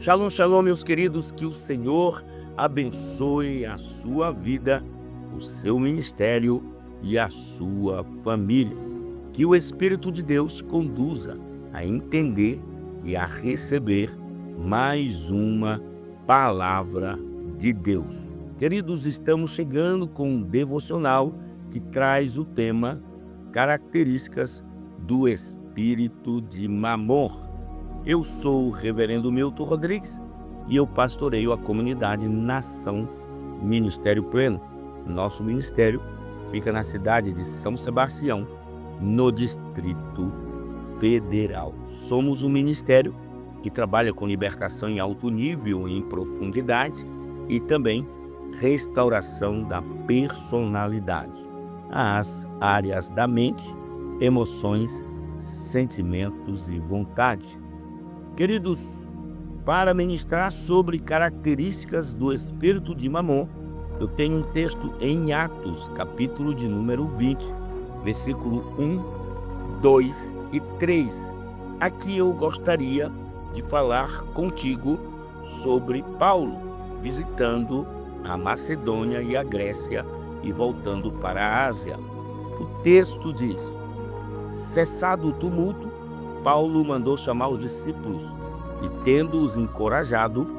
Shalom, shalom, meus queridos, que o Senhor abençoe a sua vida, o seu ministério e a sua família. Que o Espírito de Deus te conduza a entender e a receber mais uma palavra de Deus. Queridos, estamos chegando com um devocional que traz o tema Características do Espírito de Mamor. Eu sou o reverendo Milton Rodrigues e eu pastoreio a comunidade Nação Ministério Pleno. Nosso ministério fica na cidade de São Sebastião, no Distrito Federal. Somos um ministério que trabalha com libertação em alto nível e em profundidade e também restauração da personalidade, as áreas da mente, emoções, sentimentos e vontade. Queridos, para ministrar sobre características do espírito de Mamon, eu tenho um texto em Atos, capítulo de número 20, versículo 1, 2 e 3. Aqui eu gostaria de falar contigo sobre Paulo, visitando a Macedônia e a Grécia e voltando para a Ásia. O texto diz: cessado o tumulto, Paulo mandou chamar os discípulos e, tendo-os encorajado,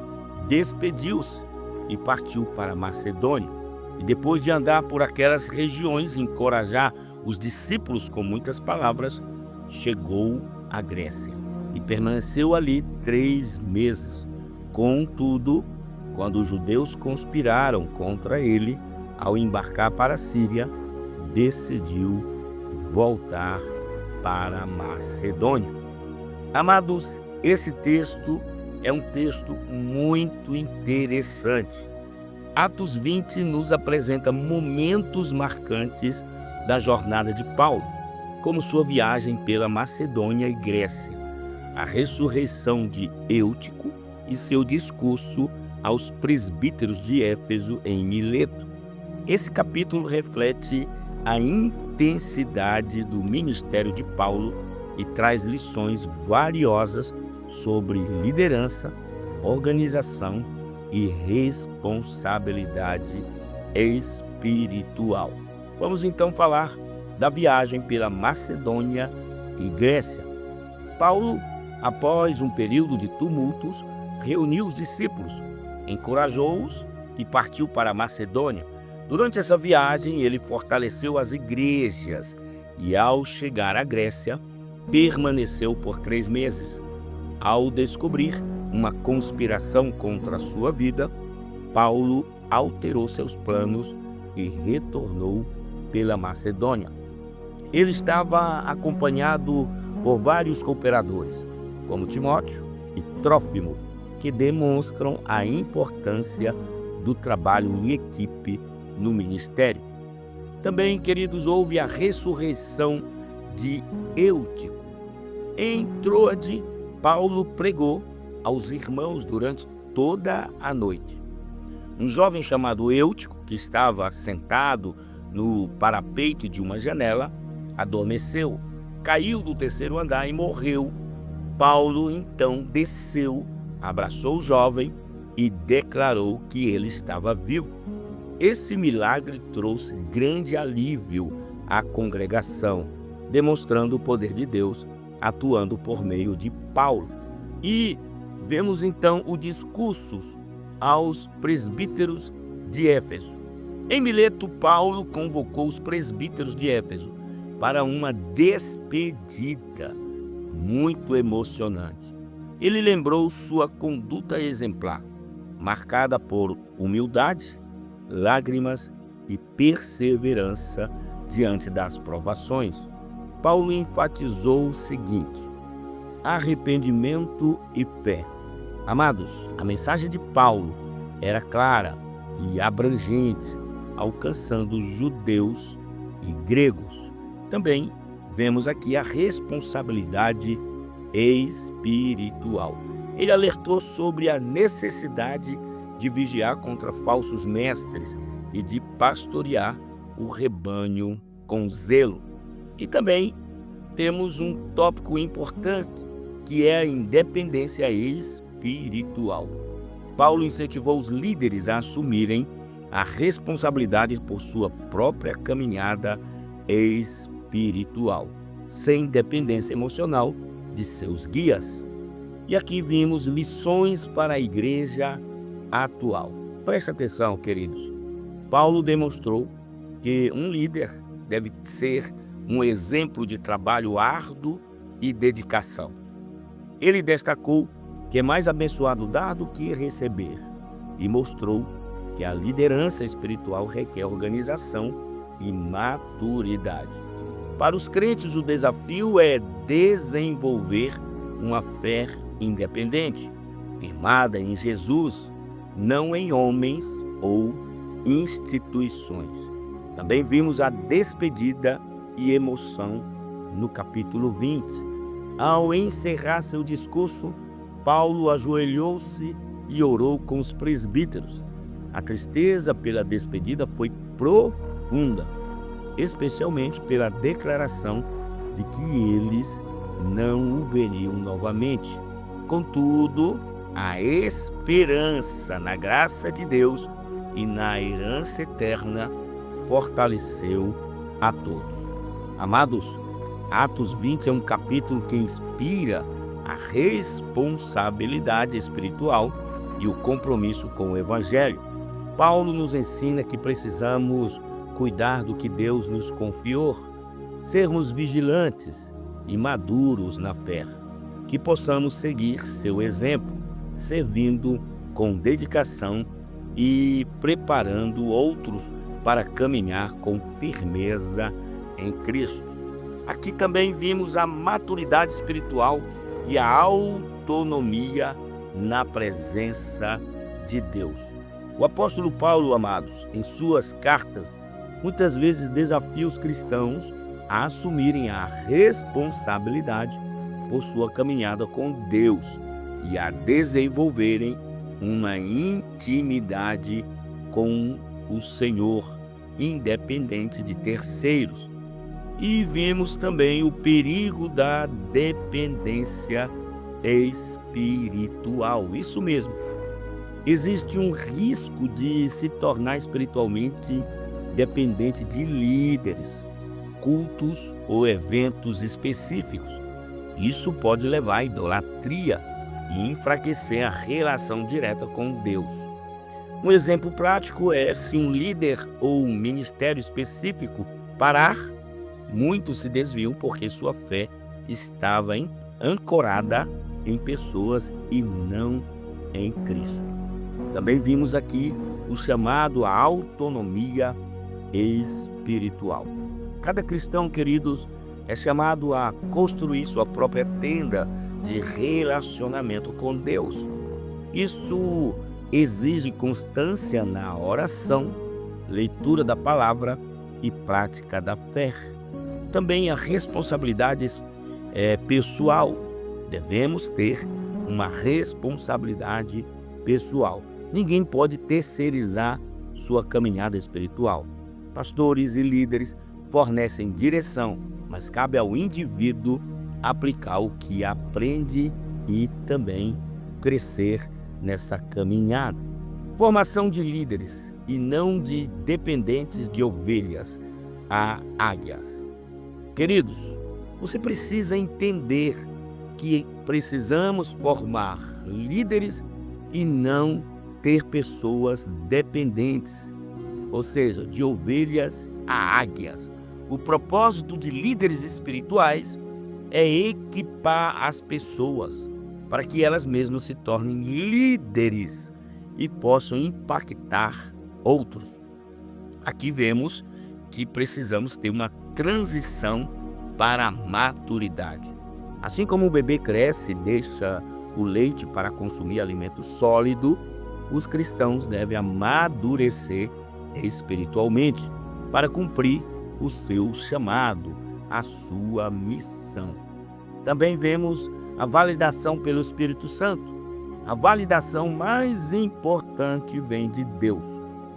despediu-se e partiu para Macedônia. E depois de andar por aquelas regiões e encorajar os discípulos com muitas palavras, chegou à Grécia e permaneceu ali 3 meses. Contudo, quando os judeus conspiraram contra ele, ao embarcar para a Síria, decidiu voltar para a Macedônia. Amados, esse texto é um texto muito interessante. Atos 20 nos apresenta momentos marcantes da jornada de Paulo, como sua viagem pela Macedônia e Grécia, a ressurreição de Eutico e seu discurso aos presbíteros de Éfeso em Mileto. Esse capítulo reflete a intensidade do ministério de Paulo e traz lições valiosas sobre liderança, organização e responsabilidade espiritual. Vamos então falar da viagem pela Macedônia e Grécia. Paulo, após um período de tumultos, reuniu os discípulos, encorajou-os e partiu para a Macedônia. Durante essa viagem, ele fortaleceu as igrejas e, ao chegar à Grécia, permaneceu por 3 meses. Ao descobrir uma conspiração contra a sua vida, Paulo alterou seus planos e retornou pela Macedônia. Ele estava acompanhado por vários cooperadores, como Timóteo e Trófimo, que demonstram a importância do trabalho em equipe no ministério. Também, queridos, houve a ressurreição de Eutico. Em Troade, Paulo pregou aos irmãos durante toda a noite. Um jovem chamado Eutico, que estava sentado no parapeito de uma janela, adormeceu, caiu do 3º andar e morreu. Paulo então desceu, abraçou o jovem e declarou que ele estava vivo. Esse milagre trouxe grande alívio à congregação, demonstrando o poder de Deus atuando por meio de Paulo. E vemos então o discurso aos presbíteros de Éfeso. Em Mileto, Paulo convocou os presbíteros de Éfeso para uma despedida muito emocionante. Ele lembrou sua conduta exemplar, marcada por humildade, lágrimas e perseverança diante das provações. Paulo enfatizou o seguinte: arrependimento e fé. Amados, a mensagem de Paulo era clara e abrangente, alcançando judeus e gregos. Também vemos aqui a responsabilidade espiritual. Ele alertou sobre a necessidade de vigiar contra falsos mestres e de pastorear o rebanho com zelo. E também temos um tópico importante, que é a independência espiritual. espiritual. Paulo incentivou os líderes a assumirem a responsabilidade por sua própria caminhada espiritual, sem dependência emocional de seus guias. E aqui vimos lições para a igreja atual. Preste atenção, queridos. Paulo demonstrou que um líder deve ser um exemplo de trabalho árduo e dedicação. Ele destacou que é mais abençoado dar do que receber e mostrou que a liderança espiritual requer organização e maturidade. Para os crentes, o desafio é desenvolver uma fé independente, firmada em Jesus, não em homens ou instituições. Também vimos a despedida e emoção no capítulo 20. Ao encerrar seu discurso, Paulo ajoelhou-se e orou com os presbíteros. A tristeza pela despedida foi profunda, especialmente pela declaração de que eles não o veriam novamente. Contudo, a esperança na graça de Deus e na herança eterna fortaleceu a todos. Amados, Atos 20 é um capítulo que inspira a responsabilidade espiritual e o compromisso com o Evangelho. Paulo nos ensina que precisamos cuidar do que Deus nos confiou, sermos vigilantes e maduros na fé, que possamos seguir seu exemplo, servindo com dedicação e preparando outros para caminhar com firmeza em Cristo. Aqui também vimos a maturidade espiritual e a autonomia na presença de Deus. O apóstolo Paulo, amados, em suas cartas, muitas vezes desafia os cristãos a assumirem a responsabilidade por sua caminhada com Deus e a desenvolverem uma intimidade com o Senhor, independente de terceiros. E vimos também o perigo da dependência espiritual. Isso mesmo. Existe um risco de se tornar espiritualmente dependente de líderes, cultos ou eventos específicos. Isso pode levar à idolatria e enfraquecer a relação direta com Deus. Um exemplo prático é se um líder ou um ministério específico parar, muitos se desviam porque sua fé estava ancorada em pessoas e não em Cristo. Também vimos aqui o chamado à autonomia espiritual. Cada cristão, queridos, é chamado a construir sua própria tenda de relacionamento com Deus. Isso exige constância na oração, leitura da palavra e prática da fé. Também a responsabilidade pessoal. Devemos ter uma responsabilidade pessoal. Ninguém pode terceirizar sua caminhada espiritual. Pastores e líderes fornecem direção, mas cabe ao indivíduo aplicar o que aprende e também crescer nessa caminhada. Formação de líderes e não de dependentes de ovelhas a águias. Queridos, você precisa entender que precisamos formar líderes e não ter pessoas dependentes, ou seja, de ovelhas a águias. O propósito de líderes espirituais é equipar as pessoas para que elas mesmas se tornem líderes e possam impactar outros. Aqui vemos que precisamos ter uma transição para a maturidade. Assim como o bebê cresce e deixa o leite para consumir alimento sólido, os cristãos devem amadurecer espiritualmente para cumprir o seu chamado, a sua missão. Também vemos a validação pelo Espírito Santo. A validação mais importante vem de Deus,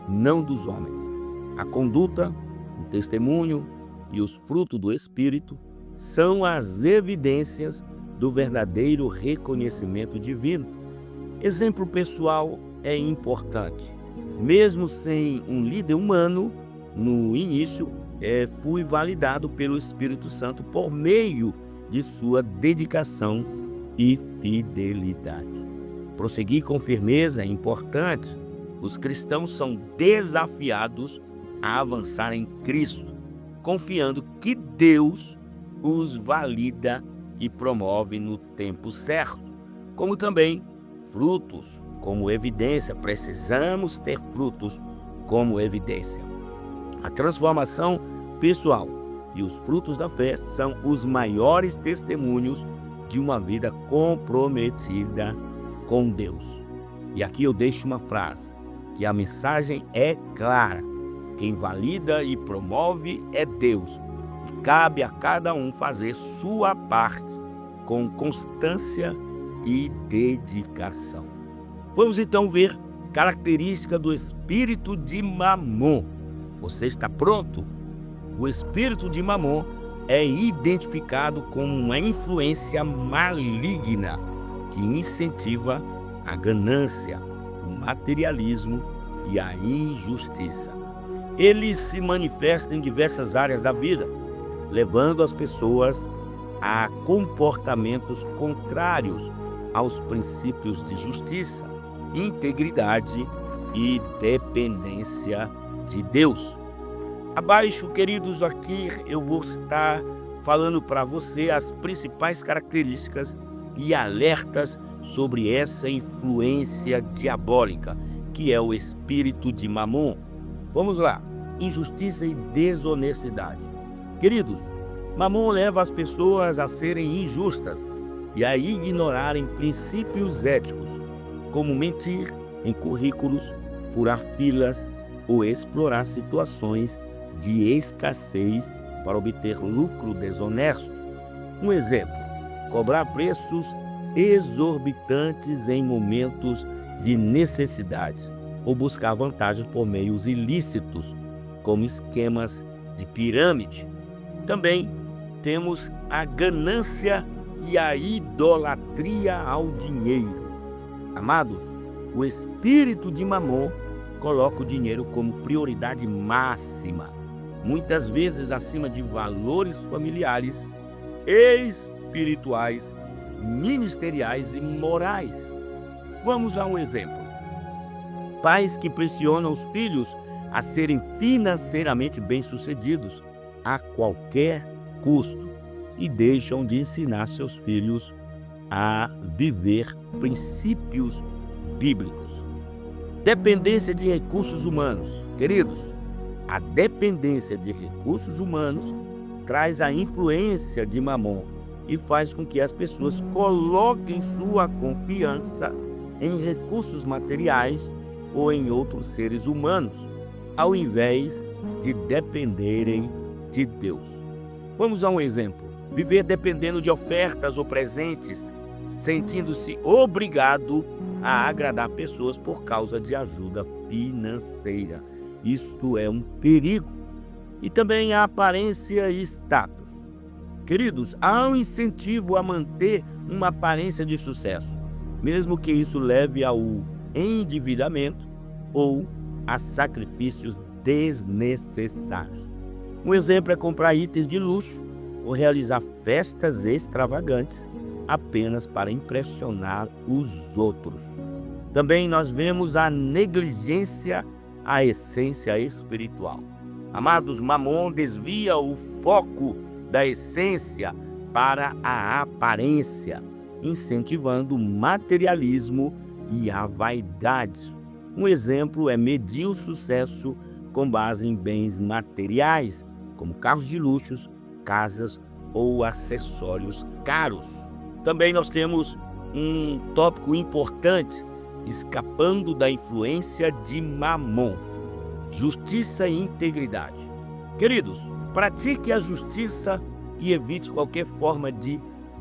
não dos homens. A conduta, o testemunho e os frutos do Espírito são as evidências do verdadeiro reconhecimento divino. Exemplo pessoal é importante. Mesmo sem um líder humano, no início, fui validado pelo Espírito Santo por meio de sua dedicação e fidelidade. Prosseguir com firmeza é importante. Os cristãos são desafiados a avançar em Cristo, confiando que Deus os valida e promove no tempo certo, como também frutos como evidência. Precisamos ter frutos como evidência. A transformação pessoal e os frutos da fé são os maiores testemunhos de uma vida comprometida com Deus. E aqui eu deixo uma frase, que a mensagem é clara. Quem valida e promove é Deus. E cabe a cada um fazer sua parte com constância e dedicação. Vamos então ver característica do espírito de Mamon. Você está pronto? O espírito de Mamon é identificado como uma influência maligna que incentiva a ganância, o materialismo e a injustiça. Ele se manifesta em diversas áreas da vida, levando as pessoas a comportamentos contrários aos princípios de justiça, integridade e dependência de Deus. Abaixo, queridos, aqui eu vou estar falando para você as principais características e alertas sobre essa influência diabólica, que é o espírito de Mamon. Vamos lá. Injustiça e desonestidade. Queridos, Mamon leva as pessoas a serem injustas e a ignorarem princípios éticos, como mentir em currículos, furar filas ou explorar situações de escassez para obter lucro desonesto. Um exemplo: cobrar preços exorbitantes em momentos de necessidade ou buscar vantagem por meios ilícitos, como esquemas de pirâmide. Também temos a ganância e a idolatria ao dinheiro. Amados, o espírito de Mamon coloca o dinheiro como prioridade máxima, muitas vezes acima de valores familiares, espirituais, ministeriais e morais. Vamos a um exemplo. Pais que pressionam os filhos a serem financeiramente bem-sucedidos a qualquer custo e deixam de ensinar seus filhos a viver princípios bíblicos. Dependência de recursos humanos. Queridos, a dependência de recursos humanos traz a influência de Mamon e faz com que as pessoas coloquem sua confiança em recursos materiais ou em outros seres humanos, ao invés de dependerem de Deus. Vamos a um exemplo. Viver dependendo de ofertas ou presentes, sentindo-se obrigado a agradar pessoas por causa de ajuda financeira. Isto é um perigo. E também a aparência e status. Queridos, há um incentivo a manter uma aparência de sucesso, mesmo que isso leve ao endividamento ou a sacrifícios desnecessários. Um exemplo é comprar itens de luxo ou realizar festas extravagantes apenas para impressionar os outros. Também nós vemos a negligência à essência espiritual. Amados, Mamon desvia o foco da essência para a aparência, incentivando o materialismo e a vaidade. Um exemplo é medir o sucesso com base em bens materiais, como carros de luxo, casas ou acessórios caros. Também nós temos um tópico importante, escapando da influência de Mamon: justiça e integridade. Queridos, pratique a justiça e evite qualquer forma de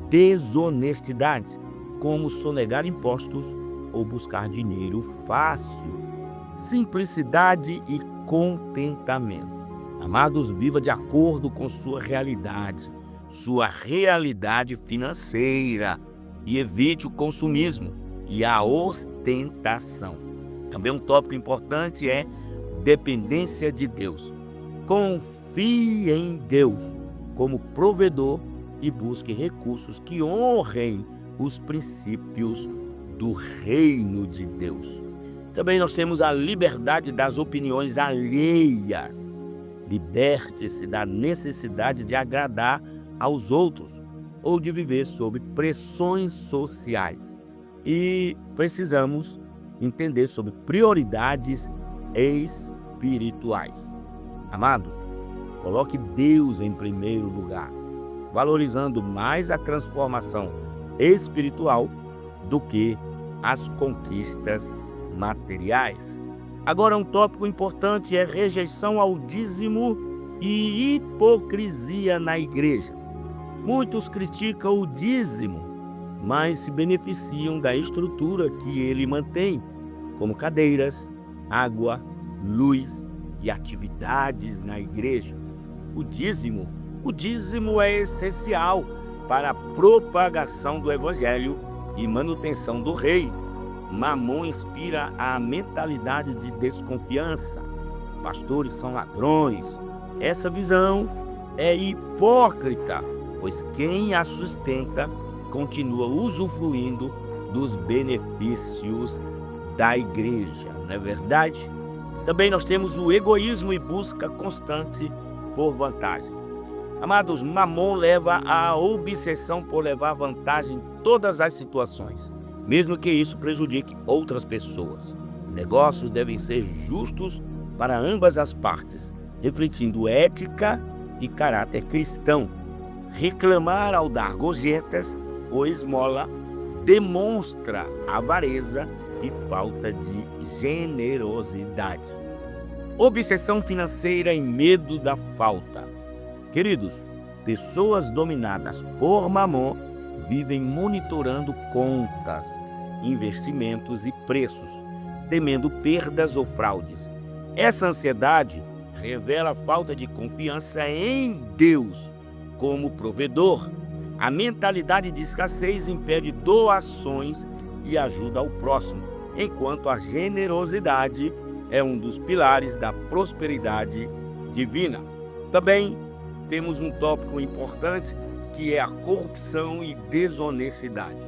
desonestidade, como sonegar impostos ou buscar dinheiro fácil. Simplicidade e contentamento. Amados, viva de acordo com sua realidade financeira, e evite o consumismo. e a ostentação. Também um tópico importante é dependência de Deus. Confie em Deus como provedor e busque recursos que honrem os princípios do reino de Deus. Também nós temos a liberdade das opiniões alheias. Liberte-se da necessidade de agradar aos outros ou de viver sob pressões sociais. E precisamos entender sobre prioridades espirituais. Amados, coloque Deus em primeiro lugar, valorizando mais a transformação espiritual do que as conquistas materiais. Agora, um tópico importante é rejeição ao dízimo e hipocrisia na igreja. Muitos criticam o dízimo, mas se beneficiam da estrutura que ele mantém, como cadeiras, água, luz e atividades na igreja. O dízimo é essencial para a propagação do evangelho e manutenção do reino. Mamon inspira a mentalidade de desconfiança. Pastores são ladrões. Essa visão é hipócrita, pois quem a sustenta continua usufruindo dos benefícios da igreja, não é verdade? Também nós temos o egoísmo e busca constante por vantagem. Amados, Mamon leva à obsessão por levar vantagem em todas as situações, mesmo que isso prejudique outras pessoas. Negócios devem ser justos para ambas as partes, refletindo ética e caráter cristão. Reclamar ao dar gorjetas ou esmola demonstra avareza e falta de generosidade. Obsessão financeira e medo da falta. Queridos, pessoas dominadas por Mamon vivem monitorando contas, investimentos e preços, temendo perdas ou fraudes. Essa ansiedade revela a falta de confiança em Deus como provedor. A mentalidade de escassez impede doações e ajuda ao próximo, enquanto a generosidade é um dos pilares da prosperidade divina. Também temos um tópico importante que é a corrupção e desonestidade.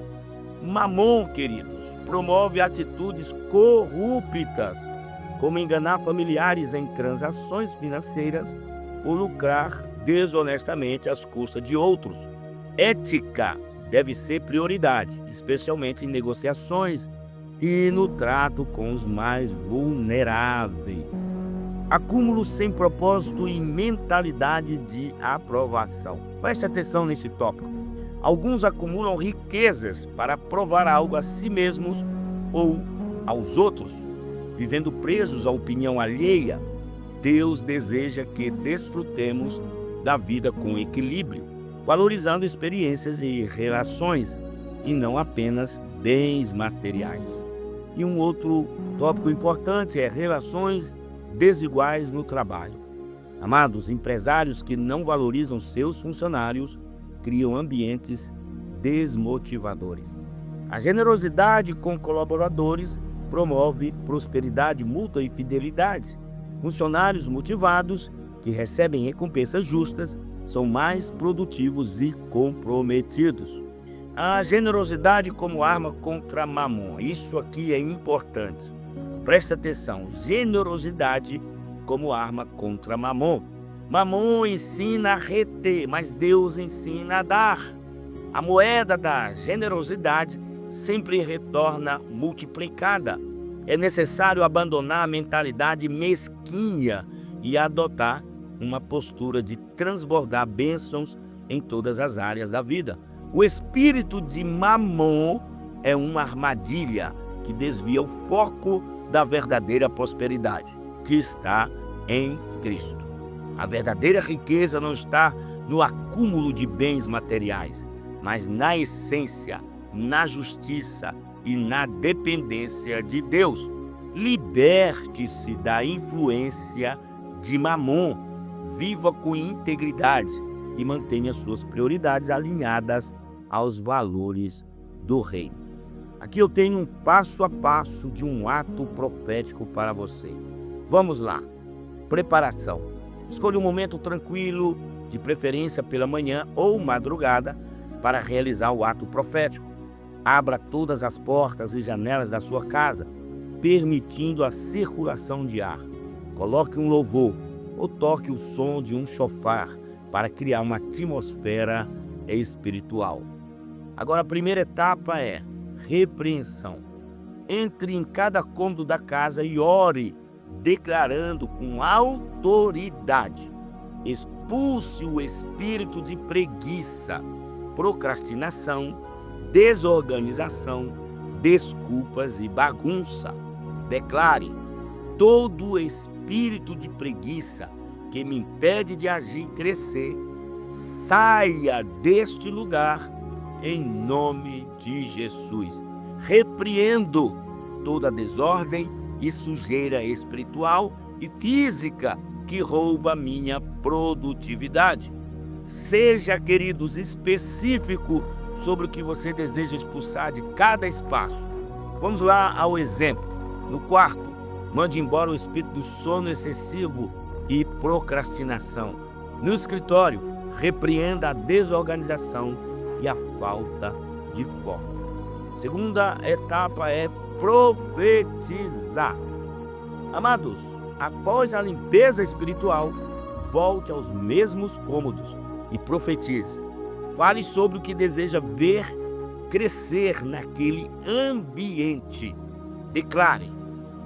Mamon, queridos, promove atitudes corruptas, como enganar familiares em transações financeiras ou lucrar desonestamente às custas de outros. Ética deve ser prioridade, especialmente em negociações e no trato com os mais vulneráveis. Acúmulo sem propósito e mentalidade de aprovação. Preste atenção nesse tópico. Alguns acumulam riquezas para provar algo a si mesmos ou aos outros, vivendo presos à opinião alheia. Deus deseja que desfrutemos da vida com equilíbrio, valorizando experiências e relações, e não apenas bens materiais. E um outro tópico importante é relações desiguais no trabalho. Amados, empresários que não valorizam seus funcionários criam ambientes desmotivadores. A generosidade com colaboradores promove prosperidade mútua e fidelidade. Funcionários motivados que recebem recompensas justas são mais produtivos e comprometidos. A generosidade como arma contra Mamon. Isso aqui é importante. Presta atenção. Generosidade como arma contra Mamon. Mamon ensina a reter, mas Deus ensina a dar. A moeda da generosidade sempre retorna multiplicada. É necessário abandonar a mentalidade mesquinha e adotar uma postura de transbordar bênçãos em todas as áreas da vida. O espírito de Mamon é uma armadilha que desvia o foco da verdadeira prosperidade, que está em Cristo. A verdadeira riqueza não está no acúmulo de bens materiais, mas na essência, na justiça e na dependência de Deus. Liberte-se da influência de Mamon. Viva com integridade e mantenha suas prioridades alinhadas aos valores do reino. Aqui eu tenho um passo a passo de um ato profético para você. Vamos lá. Preparação. Escolha um momento tranquilo, de preferência pela manhã ou madrugada, para realizar o ato profético. Abra todas as portas e janelas da sua casa, permitindo a circulação de ar. Coloque um louvor ou toque o som de um chofar para criar uma atmosfera espiritual. Agora, a primeira etapa é repreensão. Entre em cada cômodo da casa e ore, declarando com autoridade: expulse o espírito de preguiça, procrastinação, desorganização, desculpas e bagunça. Declare: todo espírito de preguiça que me impede de agir e crescer, saia deste lugar em nome de Jesus. Repreendo toda desordem e sujeira espiritual e física que rouba minha produtividade. Seja, queridos, específico sobre o que você deseja expulsar de cada espaço. Vamos lá ao exemplo. No quarto, mande embora o espírito do sono excessivo e procrastinação. No escritório, repreenda a desorganização e a falta de foco. Segunda etapa é profetizar. Amados, após a limpeza espiritual, volte aos mesmos cômodos e profetize. Fale sobre o que deseja ver crescer naquele ambiente. Declare: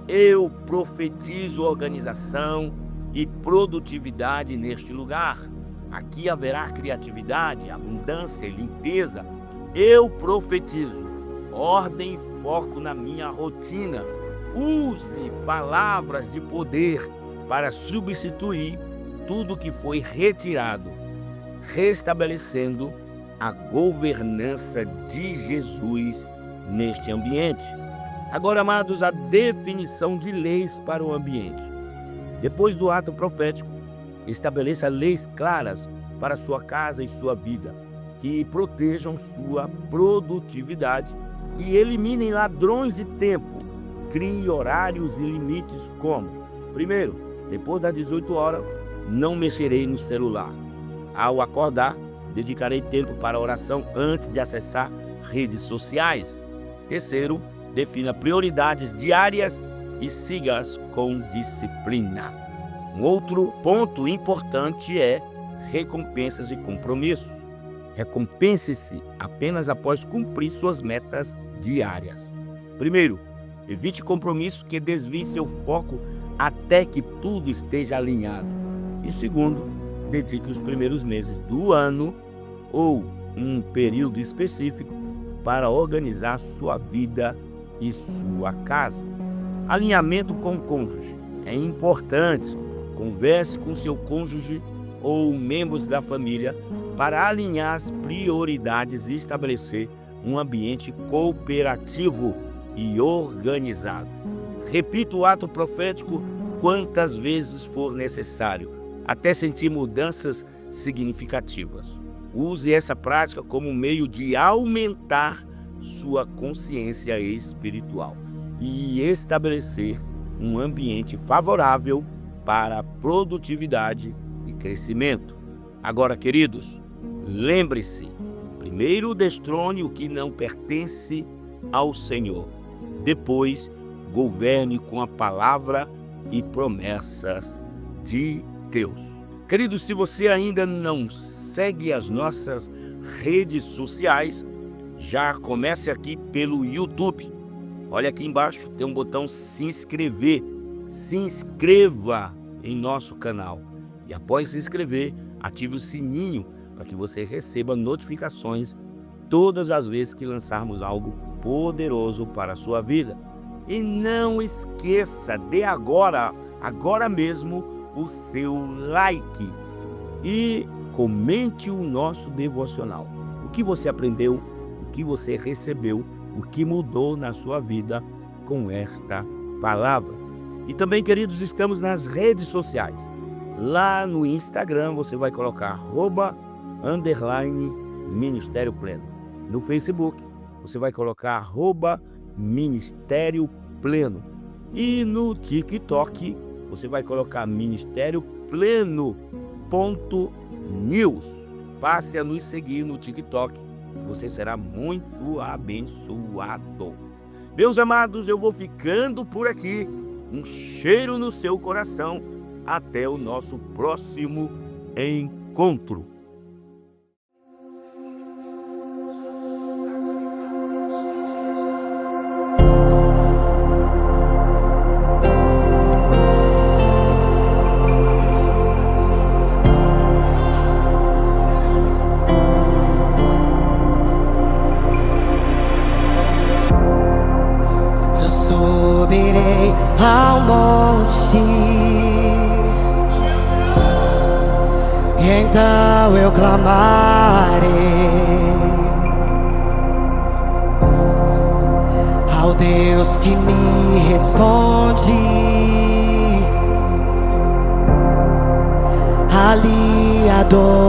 eu profetizo organização e produtividade neste lugar. Aqui haverá criatividade, abundância e limpeza. Eu profetizo ordem e foco na minha rotina. Use palavras de poder para substituir tudo que foi retirado, restabelecendo a governança de Jesus neste ambiente. Agora, amados, a definição de leis para o ambiente. Depois do ato profético, estabeleça leis claras para sua casa e sua vida, que protejam sua produtividade e eliminem ladrões de tempo. Crie horários e limites como: primeiro, depois das 18 horas, não mexerei no celular. Ao acordar, dedicarei tempo para oração antes de acessar redes sociais. Terceiro, defina prioridades diárias e siga-as com disciplina. Um outro ponto importante é recompensas e compromissos. Recompense-se apenas após cumprir suas metas diárias. Primeiro, evite compromissos que desviem seu foco até que tudo esteja alinhado. E segundo, dedique os primeiros meses do ano ou um período específico para organizar sua vida e sua casa. Alinhamento com o cônjuge é importante. Converse com seu cônjuge ou membros da família para alinhar as prioridades e estabelecer um ambiente cooperativo e organizado. Repita o ato profético quantas vezes for necessário, até sentir mudanças significativas. Use essa prática como meio de aumentar sua consciência espiritual e estabelecer um ambiente favorável para produtividade e crescimento. Agora, queridos, lembre-se: primeiro destrone o que não pertence ao Senhor. Depois, governe com a palavra e promessas de Deus. Queridos, se você ainda não segue as nossas redes sociais, já comece aqui pelo YouTube. Olha aqui embaixo, tem um botão se inscrever. Se inscreva em nosso canal. E após se inscrever, ative o sininho para que você receba notificações todas as vezes que lançarmos algo poderoso para a sua vida. E não esqueça, dê agora mesmo, o seu like e comente o nosso devocional. O que você aprendeu, o que você recebeu, o que mudou na sua vida com esta palavra. E também, queridos, estamos nas redes sociais. Lá no Instagram você vai colocar @Ministério Pleno. No Facebook você vai colocar @Ministério Pleno. E no TikTok, você vai colocar Ministério Pleno.news. Passe a nos seguir no TikTok. Você será muito abençoado. Meus amados, eu vou ficando por aqui. Um cheiro no seu coração. Até o nosso próximo encontro. Subirei ao monte, então eu clamarei ao Deus que me responde. Ali adoro.